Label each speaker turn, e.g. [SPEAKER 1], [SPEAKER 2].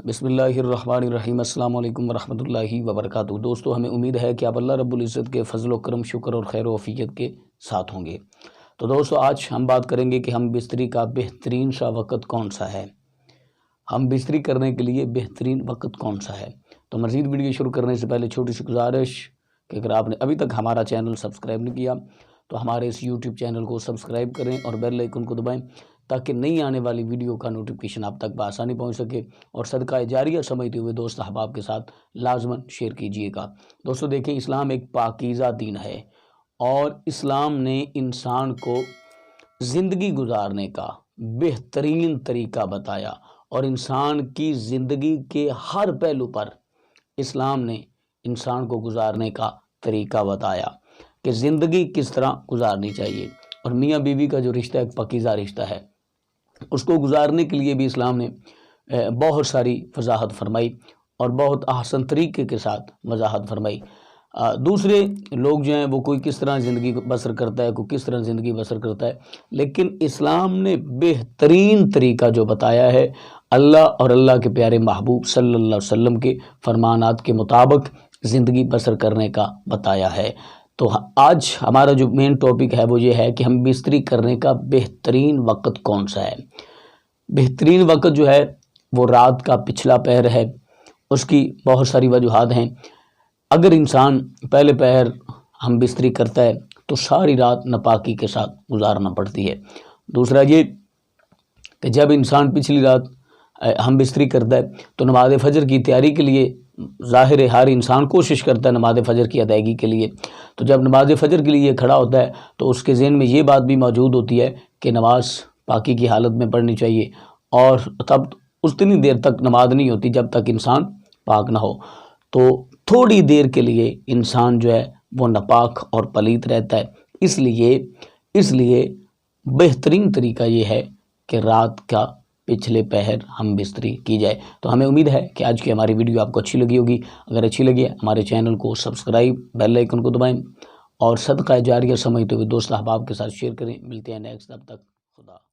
[SPEAKER 1] بسم اللہ الرحمن الرحیم۔ السلام علیکم ورحمۃ اللہ وبرکاتہ۔ دوستو، ہمیں امید ہے کہ آپ اللہ رب العزت کے فضل و کرم، شکر اور خیر و عافیت کے ساتھ ہوں گے۔ تو دوستو، آج ہم بات کریں گے کہ ہم بستری کا بہترین سا وقت کون سا ہے، ہم بستری کرنے کے لیے بہترین وقت کون سا ہے۔ تو مزید ویڈیو شروع کرنے سے پہلے چھوٹی سی گزارش کہ اگر آپ نے ابھی تک ہمارا چینل سبسکرائب نہیں کیا تو ہمارے اس یوٹیوب چینل کو سبسکرائب کریں اور بیل آئیکن کو دبائیں تاکہ نئی آنے والی ویڈیو کا نوٹیفیکیشن آپ تک بآسانی پہنچ سکے، اور صدقہ جاریہ سمجھتے ہوئے دوست احباب کے ساتھ لازماً شیئر کیجئے گا۔ دوستو دیکھیں، اسلام ایک پاکیزہ دین ہے اور اسلام نے انسان کو زندگی گزارنے کا بہترین طریقہ بتایا، اور انسان کی زندگی کے ہر پہلو پر اسلام نے انسان کو گزارنے کا طریقہ بتایا کہ زندگی کس طرح گزارنی چاہیے۔ اور میاں بیوی کا جو رشتہ ایک پاکیزہ رشتہ ہے، اس کو گزارنے کے لیے بھی اسلام نے بہت ساری وضاحت فرمائی اور بہت احسن طریقے کے ساتھ وضاحت فرمائی۔ دوسرے لوگ جو ہیں وہ کوئی کس طرح زندگی بسر کرتا ہے، کوئی کس طرح زندگی بسر کرتا ہے، لیکن اسلام نے بہترین طریقہ جو بتایا ہے، اللہ اور اللہ کے پیارے محبوب صلی اللہ علیہ وسلم کے فرمانات کے مطابق زندگی بسر کرنے کا بتایا ہے۔ تو آج ہمارا جو مین ٹاپک ہے وہ یہ ہے کہ ہم بستری کرنے کا بہترین وقت کون سا ہے۔ بہترین وقت جو ہے وہ رات کا پچھلا پہر ہے۔ اس کی بہت ساری وجوہات ہیں۔ اگر انسان پہلے پہر ہم بستری کرتا ہے تو ساری رات ناپاکی کے ساتھ گزارنا پڑتی ہے۔ دوسرا یہ کہ جب انسان پچھلی رات ہم بستری کرتا ہے تو نماز فجر کی تیاری کے لیے ظاہر ہر انسان کوشش کرتا ہے نماز فجر کی ادائیگی کے لیے، تو جب نماز فجر کے لیے کھڑا ہوتا ہے تو اس کے ذہن میں یہ بات بھی موجود ہوتی ہے کہ نماز پاکی کی حالت میں پڑھنی چاہیے، اور تب اتنی دیر تک نماز نہیں ہوتی جب تک انسان پاک نہ ہو۔ تو تھوڑی دیر کے لیے انسان جو ہے وہ ناپاک اور پلیت رہتا ہے۔ اس لیے بہترین طریقہ یہ ہے کہ رات کا پچھلے پہر ہم بستری کی جائے۔ تو ہمیں امید ہے کہ آج کی ہماری ویڈیو آپ کو اچھی لگی ہوگی۔ اگر اچھی لگی ہے ہمارے چینل کو سبسکرائب، بیل آئیکن کو دبائیں اور صدقہ جاریہ سمجھتے ہوئے دوست احباب کے ساتھ شیئر کریں۔ ملتے ہیں نیکسٹ، تب تک خدا۔